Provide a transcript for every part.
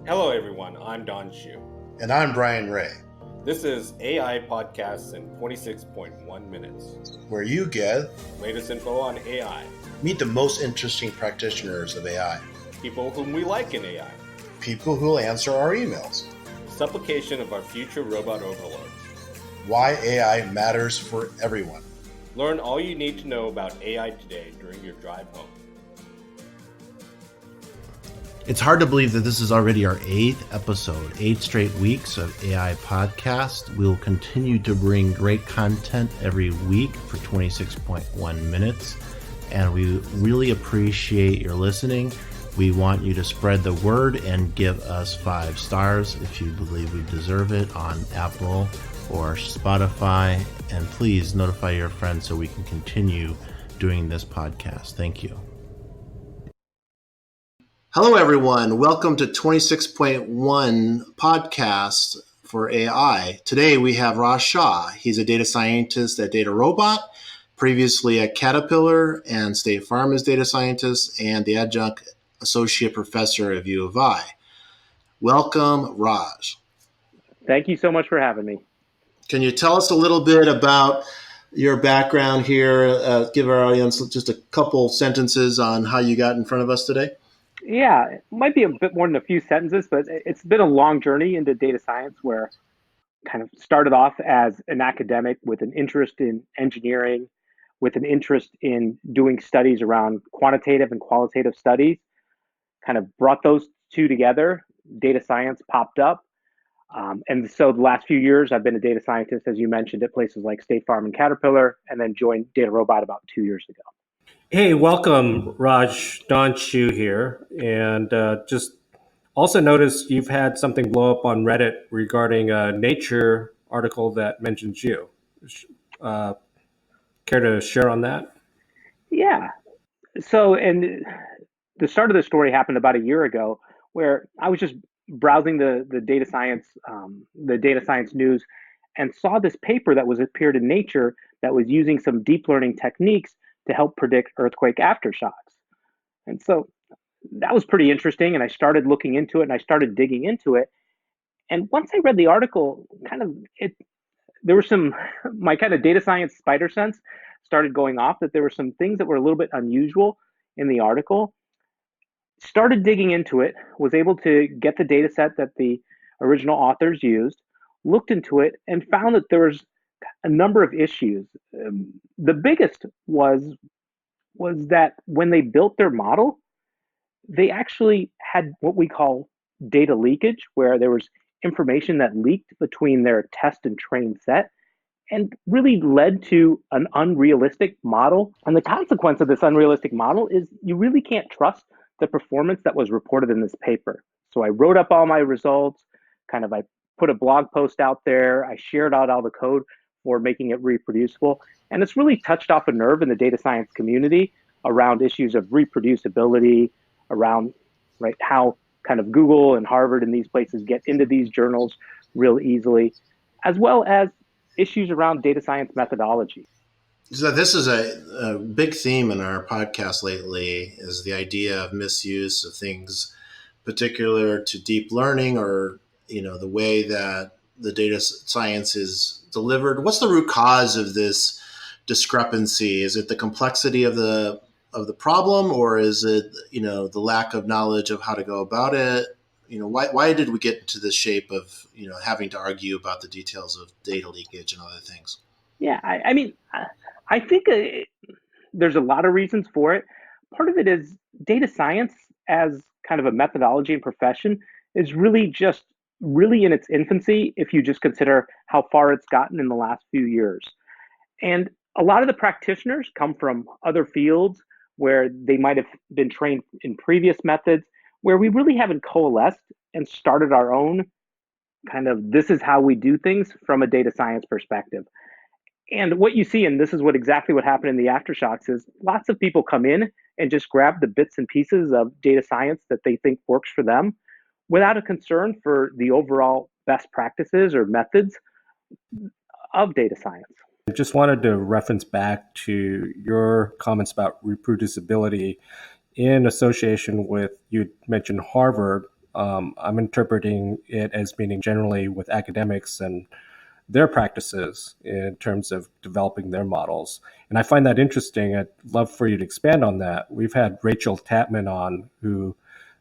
Hello, everyone. I'm Don Shu. And I'm Brian Ray. This is AI Podcasts in 26.1 minutes, where you get latest info on AI, meet the most interesting practitioners of AI, people whom we like in AI, people who'll answer our emails, supplication of our future robot overlords, why AI matters for everyone. Learn all you need to know about AI today during your drive home. It's hard to believe that this is already our 8th episode, 8 straight weeks of AI podcast. We'll continue to bring great content every week for 26.1 minutes. And we really appreciate your listening. We want you to spread the word and give us 5 stars if you believe we deserve it on Apple or Spotify. And please notify your friends so we can continue doing this podcast. Thank you. Hello, everyone. Welcome to 26.1 podcast for AI. Today, we have Rajiv Shah. He's a data scientist at DataRobot, previously at Caterpillar and State Farm as data scientist, and the adjunct associate professor of U of I. Welcome, Raj. Thank you so much for having me. Can you tell us a little bit about your background here? Give our audience just a couple sentences on how you got in front of us today. Yeah, it might be a bit more than a few sentences, but it's been a long journey into data science where I kind of started off as an academic with an interest in engineering, with an interest in doing studies around quantitative and qualitative studies, kind of brought those two together. Data science popped up. And so the last few years, I've been a data scientist, as you mentioned, at places like State Farm and Caterpillar, and then joined DataRobot about 2 years ago. Hey, welcome, Raj. Don Shu here. And just also noticed you've had something blow up on Reddit regarding a Nature article that mentions you. Care to share on that? Yeah. So, and the start of the story happened about a year ago, where I was just browsing the data science news, and saw this paper that was appeared in Nature that was using some deep learning techniques to help predict earthquake aftershocks. And so that was pretty interesting, and I started looking into it, and I started digging into it. And once I read the article, there were some my kind of data science spider sense started going off, that there were some things that were a little bit unusual in the article. Started digging into it, was able to get the data set that the original authors used, looked into it, and found that there was a number of issues. The biggest was that when they built their model, they actually had what we call data leakage, where there was information that leaked between their test and trained set, and really led to an unrealistic model. And the consequence of this unrealistic model is you really can't trust the performance that was reported in this paper. So I wrote up all my results, I put a blog post out there, I shared out all the code for making it reproducible. And it's really touched off a nerve in the data science community around issues of reproducibility, around how kind of Google and Harvard and these places get into these journals real easily, as well as issues around data science methodology. So this is a big theme in our podcast lately, is the idea of misuse of things particular to deep learning, or the way that the data science is delivered. What's the root cause of this discrepancy? Is it the complexity of the problem, or is it the lack of knowledge of how to go about it? Why did we get into this shape of having to argue about the details of data leakage and other things? Yeah, I think there's a lot of reasons for it. Part of it is data science as kind of a methodology and profession is really in its infancy if you just consider how far it's gotten in the last few years. And a lot of the practitioners come from other fields where they might have been trained in previous methods, where we really haven't coalesced and started our own kind of, this is how we do things from a data science perspective. And what you see, and this is exactly what happened in the aftershocks, is lots of people come in and just grab the bits and pieces of data science that they think works for them without a concern for the overall best practices or methods of data science. I just wanted to reference back to your comments about reproducibility in association with, you mentioned Harvard. I'm interpreting it as meaning generally with academics and their practices in terms of developing their models. And I find that interesting. I'd love for you to expand on that. We've had Rachael Tatman on, who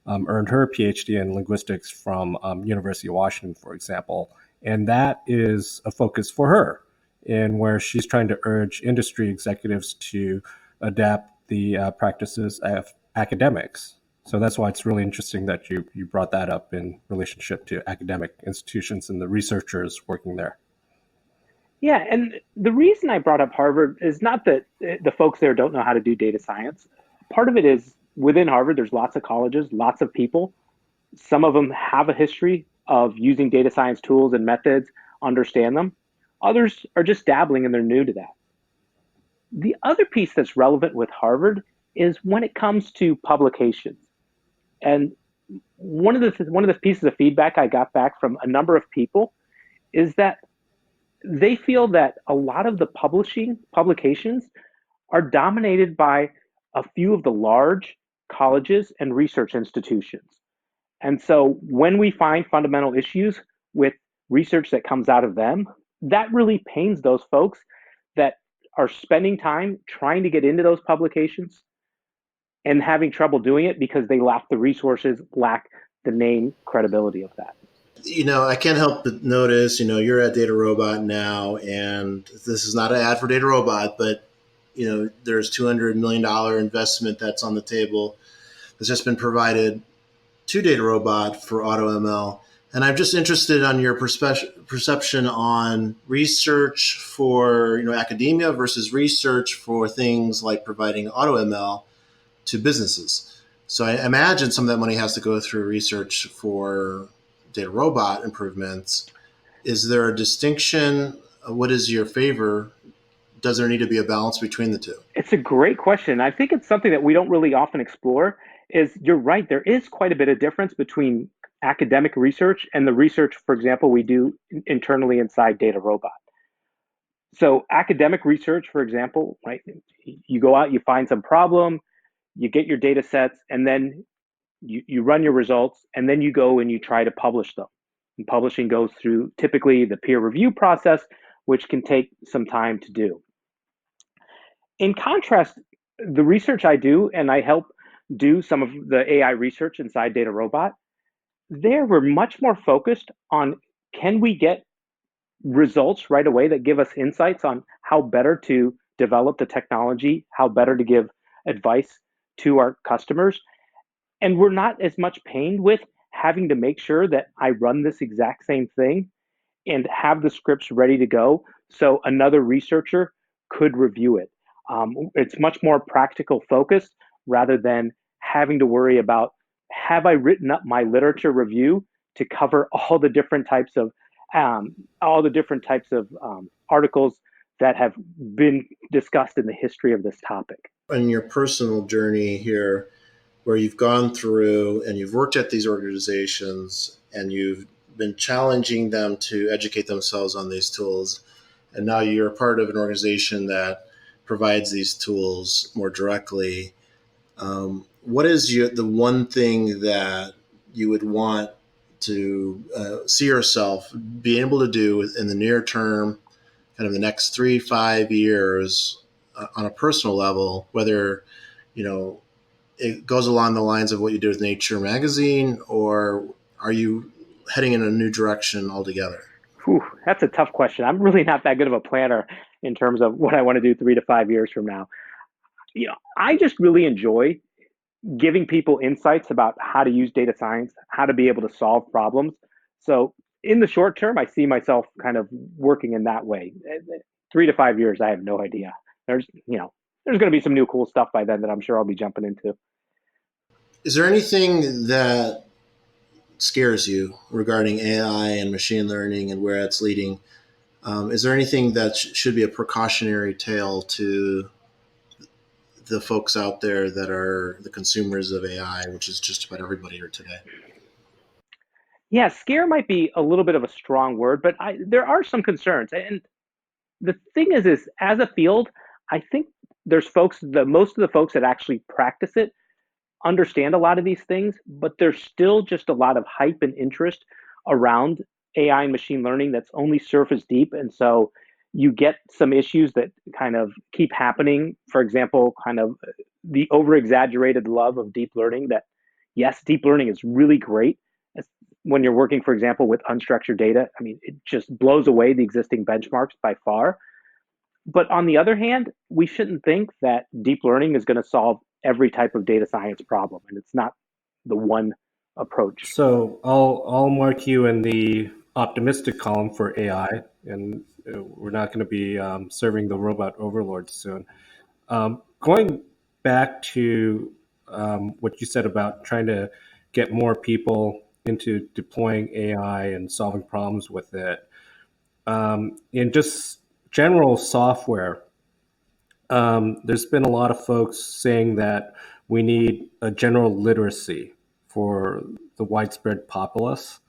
earned her PhD in linguistics from University of Washington, for example. And that is a focus for her, in where she's trying to urge industry executives to adapt the practices of academics. So that's why it's really interesting that you brought that up in relationship to academic institutions and the researchers working there. Yeah, and the reason I brought up Harvard is not that the folks there don't know how to do data science. Part of it is within Harvard, there's lots of colleges, lots of people. Some of them have a history of using data science tools and methods, understand them. Others are just dabbling and they're new to that. The other piece that's relevant with Harvard is when it comes to publications. And one of the pieces of feedback I got back from a number of people is that they feel that a lot of the publications are dominated by a few of the large colleges and research institutions. And so when we find fundamental issues with research that comes out of them, that really pains those folks that are spending time trying to get into those publications and having trouble doing it because they lack the resources, lack the name credibility of that. I can't help but notice, you're at Data Robot now, and this is not an ad for Data Robot, but, there's $200 million investment that's on the table that's just been provided to Data Robot for AutoML. And I'm just interested on your perception on research for, academia versus research for things like providing AutoML to businesses. So I imagine some of that money has to go through research for Data Robot improvements. Is there a distinction? What is your favor? Does there need to be a balance between the two? It's a great question. I think it's something that we don't really often explore. Is you're right, there is quite a bit of difference between academic research and the research, for example, we do internally inside Data Robot. So academic research, for example, right, you go out, you find some problem, you get your data sets, and then you run your results, and then you go and you try to publish them. And publishing goes through typically the peer review process, which can take some time to do. In contrast, the research I do, and I help do some of the AI research inside Data Robot, there we're much more focused on can we get results right away that give us insights on how better to develop the technology, how better to give advice to our customers. And we're not as much pained with having to make sure that I run this exact same thing and have the scripts ready to go so another researcher could review it. It's much more practical focused rather than having to worry about have I written up my literature review to cover all the different types of articles that have been discussed in the history of this topic. On your personal journey here, where you've gone through and you've worked at these organizations and you've been challenging them to educate themselves on these tools, and now you're part of an organization that provides these tools more directly. What is the one thing that you would want to see yourself be able to do in the near term, kind of the next 3-5 years on a personal level, whether, it goes along the lines of what you did with Nature magazine, or are you heading in a new direction altogether? Whew, that's a tough question. I'm really not that good of a planner in terms of what I want to do 3 to 5 years from now. I just really enjoy giving people insights about how to use data science, how to be able to solve problems. So in the short term, I see myself kind of working in that way. 3 to 5 years, I have no idea. There's going to be some new cool stuff by then that I'm sure I'll be jumping into. Is there anything that scares you regarding AI and machine learning and where it's leading? Is there anything that should be a precautionary tale to the folks out there that are the consumers of AI, which is just about everybody here today? Yeah, scare might be a little bit of a strong word, but there are some concerns. And the thing is as a field, I think there's most of the folks that actually practice it understand a lot of these things, but there's still just a lot of hype and interest around AI and machine learning that's only surface deep. And so you get some issues that kind of keep happening. For example, kind of the over exaggerated love of deep learning that, yes, deep learning is really great when you're working, for example, with unstructured data. I mean, it just blows away the existing benchmarks by far. But on the other hand, we shouldn't think that deep learning is going to solve every type of data science problem, and it's not the one approach. So I'll mark you in the optimistic column for AI, and we're not going to be serving the robot overlords soon. Going back to what you said about trying to get more people into deploying AI and solving problems with it, in just general software, there's been a lot of folks saying that we need a general literacy for the widespread populace.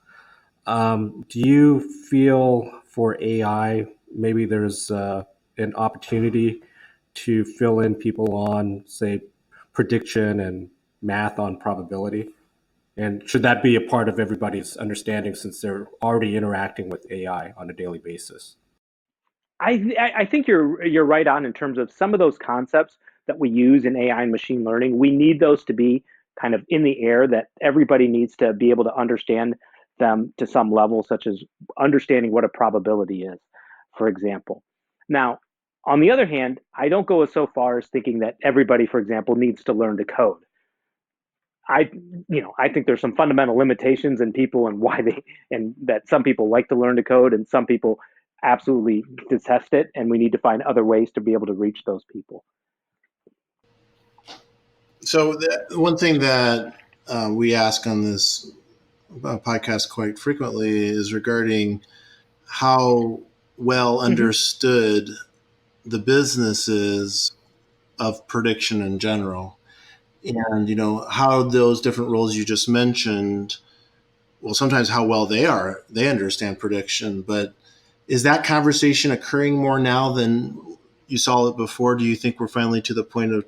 Do you feel for AI, maybe there's an opportunity to fill in people on, say, prediction and math on probability? And should that be a part of everybody's understanding since they're already interacting with AI on a daily basis? I think you're right on in terms of some of those concepts that we use in AI and machine learning. We need those to be kind of in the air, that everybody needs to be able to understand them to some level, such as understanding what a probability is, for example. Now, on the other hand, I don't go so far as thinking that everybody, for example, needs to learn to code. I, I think there's some fundamental limitations in people and why they, and that some people like to learn to code and some people absolutely detest it. And we need to find other ways to be able to reach those people. So one thing that we ask on this podcast quite frequently is regarding how well understood the business is of prediction in general. And, how those different roles you just mentioned, well, sometimes how well they understand prediction, but is that conversation occurring more now than you saw it before? Do you think we're finally to the point of,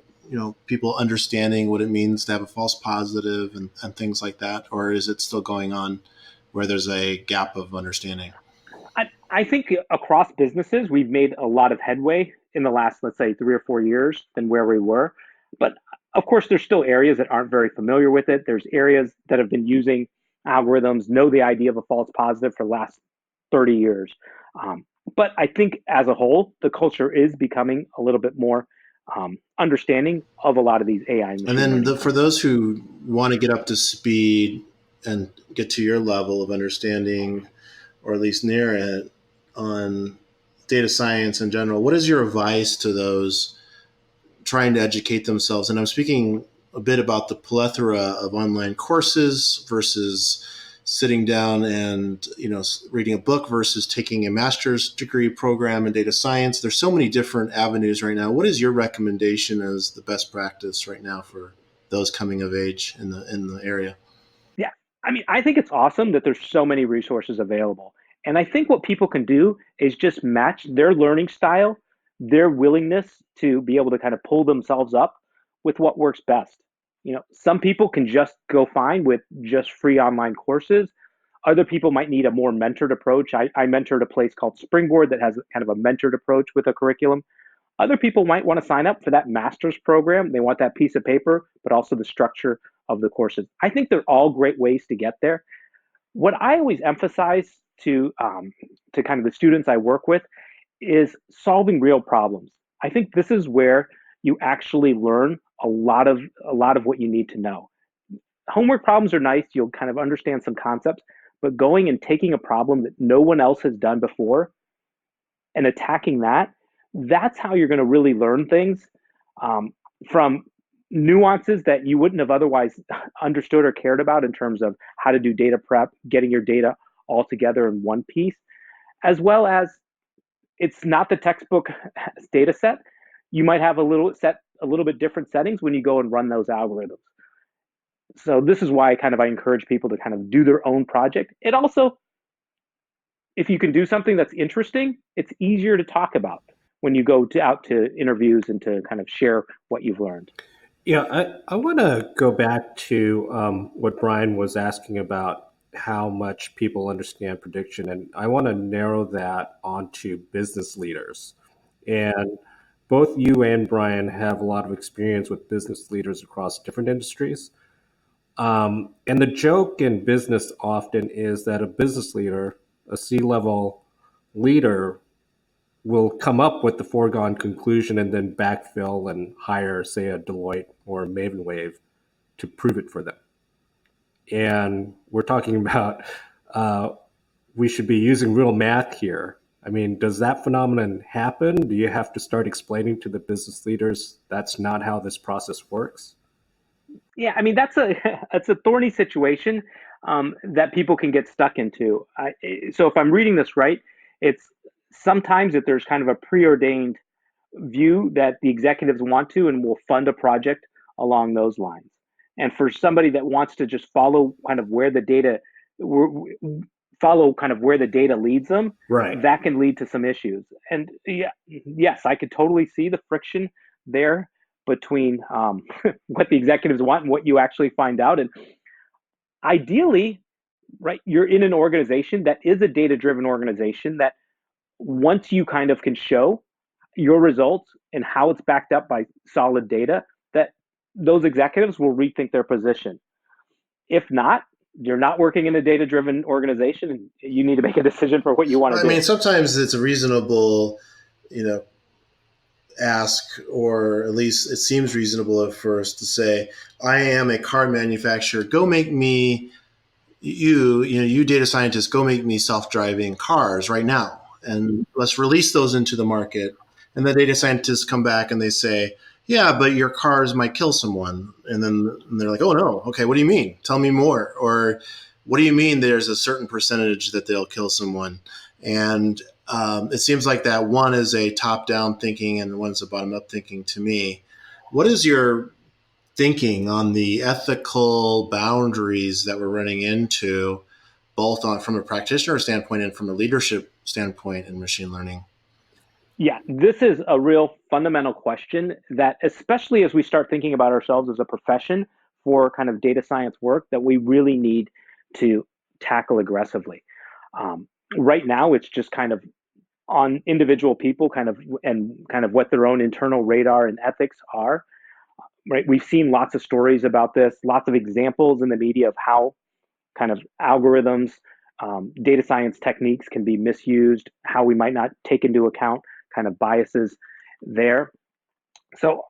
people understanding what it means to have a false positive and things like that? Or is it still going on where there's a gap of understanding? I think across businesses, we've made a lot of headway in the last, let's say, 3 or 4 years than where we were. But of course, there's still areas that aren't very familiar with it. There's areas that have been using algorithms, know the idea of a false positive for the last 30 years. But I think as a whole, the culture is becoming a little bit more understanding of a lot of these AI and And machine then learning. for those who want to get up to speed and get to your level of understanding, or at least near it, on data science in general, what is your advice to those trying to educate themselves? And I'm speaking a bit about the plethora of online courses versus sitting down and reading a book versus taking a master's degree program in data science. There's so many different avenues right now. What is your recommendation as the best practice right now for those coming of age in the area? Yeah, I mean, I think it's awesome that there's so many resources available. And I think what people can do is just match their learning style, their willingness to be able to kind of pull themselves up with what works best. Some people can just go fine with just free online courses. Other people might need a more mentored approach. I mentored a place called Springboard that has kind of a mentored approach with a curriculum. Other people might want to sign up for that master's program. They want that piece of paper, but also the structure of the courses. I think they're all great ways to get there. What I always emphasize to kind of the students I work with is solving real problems. I think this is where you actually learn a lot of what you need to know. Homework problems are nice. You'll kind of understand some concepts, but going and taking a problem that no one else has done before and attacking that's how you're going to really learn things from nuances that you wouldn't have otherwise understood or cared about in terms of how to do data prep, getting your data all together in one piece, as well as it's not the textbook data set. You might have a little bit different settings when you go and run those algorithms. So this is why I encourage people to kind of do their own project. It also, if you can do something that's interesting, it's easier to talk about when you go out to interviews and to kind of share what you've learned. Yeah, I want to go back to what Brian was asking about how much people understand prediction, and I want to narrow that onto business leaders. And both you and Brian have a lot of experience with business leaders across different industries. And the joke in business often is that a business leader, a C level leader, will come up with the foregone conclusion and then backfill and hire, say, a Deloitte or a Maven Wave to prove it for them. And we're talking about uh, we should be using real math here. I mean, does that phenomenon happen? Do you have to start explaining to the business leaders that's not how this process works? Yeah, I mean that's a that's a thorny situation that people can get stuck into. So if I'm reading this right, it's sometimes that there's kind of a preordained view that the executives want to and will fund a project along those lines. And for somebody that wants to just follow kind of where the data follow kind of where the data leads them, Right. that can lead to some issues. And yeah, yes, I could totally see the friction there between what the executives want and what you actually find out. And ideally, right, you're in an organization that is a data driven organization that once you kind of can show your results and how it's backed up by solid data, that those executives will rethink their position. If not, you're not working in a data driven organization and you need to make a decision for what you want I to do. mean, sometimes it's a reasonable, you know, ask, or at least it seems reasonable at first to say, I am a car manufacturer. Go make me you data scientists, go make me self-driving cars right now, and let's release those into the market. And the data scientists come back and they say, yeah, but your cars might kill someone. And then they're like, oh no, okay, what do you mean? Tell me more. Or what do you mean there's a certain percentage that they'll kill someone? And it seems like that one is a top-down thinking and one's a bottom-up thinking to me. What is your thinking on the ethical boundaries that we're running into, both on from a practitioner standpoint and from a leadership standpoint in machine learning? Yeah, this is a real fundamental question that, especially as we start thinking about ourselves as a profession for kind of data science work, that we really need to tackle aggressively. Um, right now, it's just kind of on individual people, kind of and kind of what their own internal radar and ethics are. Right, we've seen lots of stories about this, lots of examples in the media of how kind of algorithms, data science techniques can be misused, how we might not take into account kind of biases there. So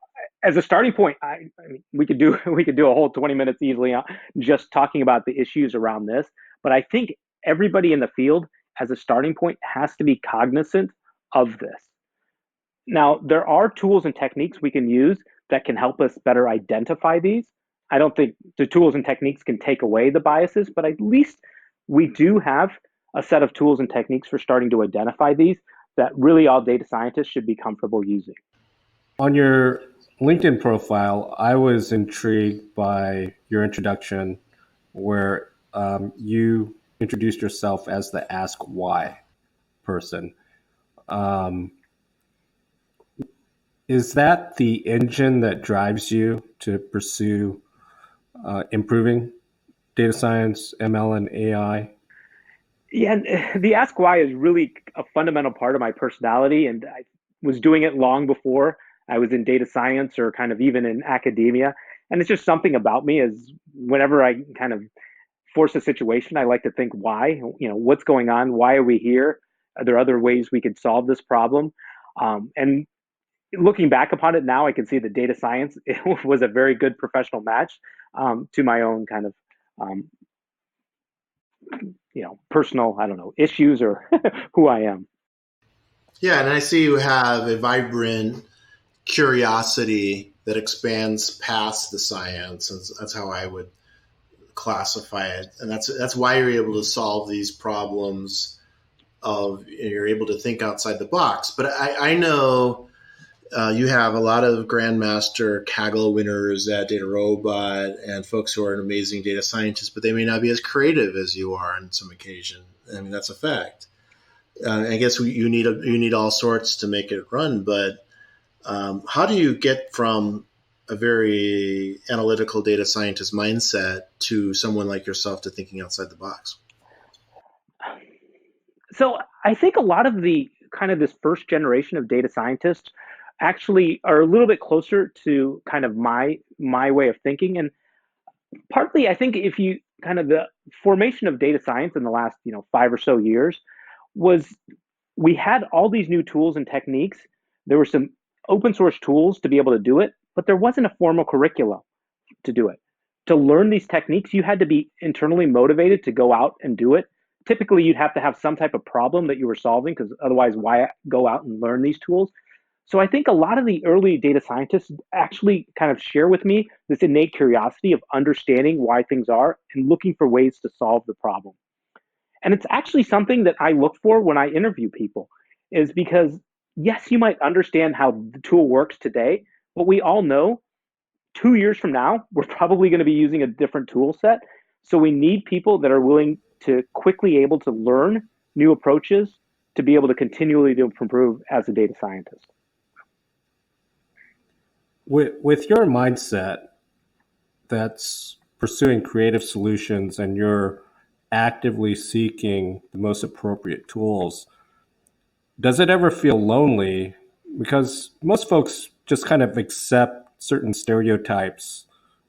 as a starting point, I mean, we could do we could do a whole 20 minutes easily on just talking about the issues around this. But I think everybody in the field, as a starting point, has to be cognizant of this. Now, there are tools and techniques we can use that can help us better identify these. I don't think the tools and techniques can take away the biases, but at least we do have a set of tools and techniques for starting to identify these that really all data scientists should be comfortable using. On your LinkedIn profile, I was intrigued by your introduction where you introduced yourself as the Ask Why person. Um, is that the engine that drives you to pursue improving data science, ML, and AI? Yeah, the Ask Why is really a fundamental part of my personality, and I was doing it long before I was in data science or kind of even in academia. And it's just something about me is whenever I kind of force a situation, I like to think why, what's going on? Why are we here? Are there other ways we could solve this problem? And looking back upon it now, I can see that data science was a very good professional match to my own kind of um, personal, I don't know, issues or who I am. Yeah, and I see you have a vibrant curiosity that expands past the science. That's how I would classify it, and that's why you're able to solve these problems. You're able to think outside the box. But I know you have a lot of Grandmaster Kaggle winners at DataRobot and folks who are amazing data scientists, but they may not be as creative as you are on some occasion. I mean, that's a fact. I guess you need all sorts to make it run, but how do you get from a very analytical data scientist mindset to someone like yourself to thinking outside the box? So I think a lot of the kind of this first generation of data scientists actually are a little bit closer to kind of my way of thinking. And partly I think if you kind of the formation of data science in the last 5 or so years was we had all these new tools and techniques. There were some open source tools to be able to do it, but there wasn't a formal curriculum to do it. To learn these techniques, you had to be internally motivated to go out and do it. Typically, you'd have to have some type of problem that you were solving, because otherwise, why go out and learn these tools? So I think a lot of the early data scientists actually kind of share with me this innate curiosity of understanding why things are and looking for ways to solve the problem. And it's actually something that I look for when I interview people, is because yes, you might understand how the tool works today, but we all know 2 years from now, we're probably going to be using a different tool set. So we need people that are willing to quickly able to learn new approaches to be able to continually to improve as a data scientist. With your mindset that's pursuing creative solutions and you're actively seeking the most appropriate tools, does it ever feel lonely? Because most folks just kind of accept certain stereotypes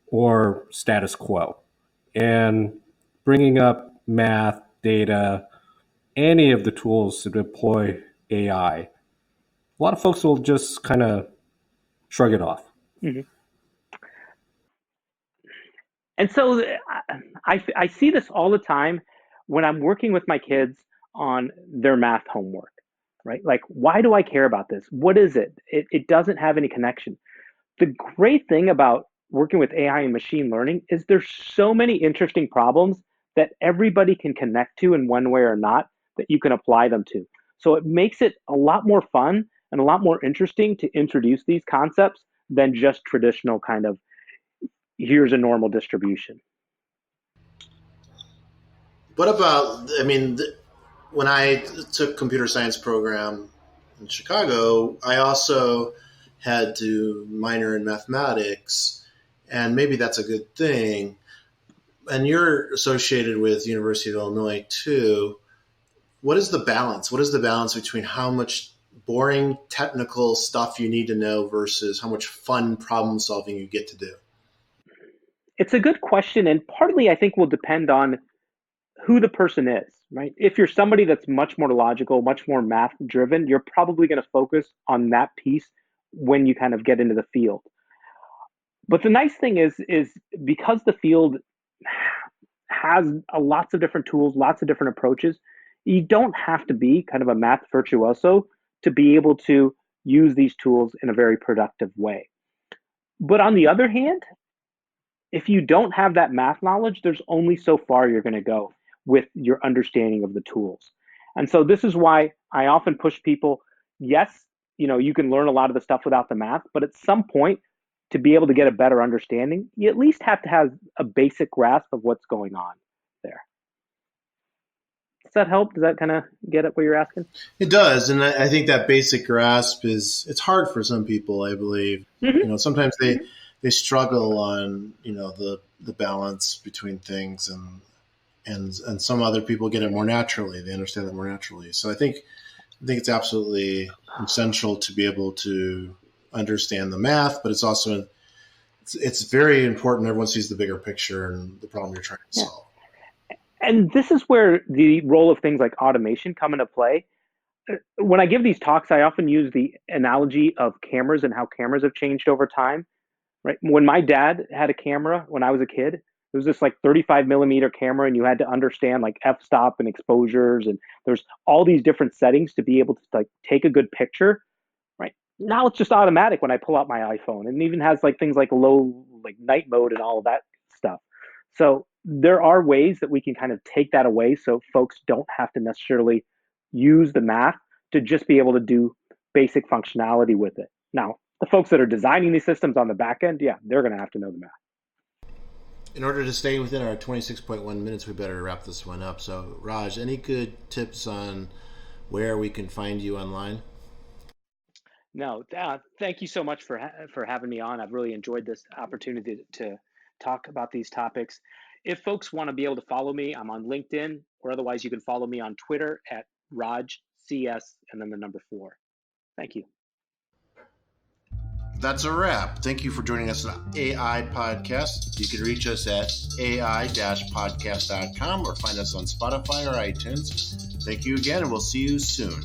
or status quo. And bringing up math, data, any of the tools to deploy AI, a lot of folks will just kind of shrug it off. Mm-hmm. And so I see this all the time when I'm working with my kids on their math homework, right? Like, why do I care about this? What is it? It doesn't have any connection. The great thing about working with AI and machine learning is there's so many interesting problems that everybody can connect to in one way or not that you can apply them to. So it makes it a lot more fun and a lot more interesting to introduce these concepts than just traditional kind of here's a normal distribution. What about, I mean, when I took computer science program in Chicago, I also had to minor in mathematics, and maybe that's a good thing. And you're associated with University of Illinois too. What is the balance? What is the balance between how much boring technical stuff you need to know versus how much fun problem solving you get to do? It's a good question, and partly I think will depend on who the person is, right? If you're somebody that's much more logical, much more math driven, you're probably going to focus on that piece when you kind of get into the field. But the nice thing is because the field has lots of different tools, lots of different approaches, you don't have to be kind of a math virtuoso to be able to use these tools in a very productive way. But on the other hand, if you don't have that math knowledge, there's only so far you're going to go with your understanding of the tools. And so this is why I often push people, yes, you can learn a lot of the stuff without the math, but at some point, to be able to get a better understanding, you at least have to have a basic grasp of what's going on there. Does that help? Does that kind of get at what you're asking? It does, and I think that basic grasp it's hard for some people, I believe. Mm-hmm. Sometimes they struggle on the balance between things, and some other people get it more naturally. They understand it more naturally. So I think it's absolutely essential to be able to understand the math, but it's very important everyone sees the bigger picture and the problem you're trying to solve. And this is where the role of things like automation come into play. When I give these talks, I often use the analogy of cameras and how cameras have changed over time. Right? When my dad had a camera when I was a kid, it was this like 35 millimeter camera, and you had to understand like f-stop and exposures, and there's all these different settings to be able to like take a good picture. Right now, it's just automatic when I pull out my iPhone, and it even has like things like low like night mode and all of that stuff. So there are ways that we can kind of take that away, so folks don't have to necessarily use the math to just be able to do basic functionality with it. Now, the folks that are designing these systems on the back end, yeah, they're going to have to know the math. In order to stay within our 26.1 minutes, we better wrap this one up. So, Raj, any good tips on where we can find you online? No, thank you so much for having me on. I've really enjoyed this opportunity to talk about these topics. If folks want to be able to follow me, I'm on LinkedIn, or otherwise you can follow me on Twitter at RajCS and then the number 4. Thank you. That's a wrap. Thank you for joining us on AI Podcast. You can reach us at ai-podcast.com or find us on Spotify or iTunes. Thank you again, and we'll see you soon.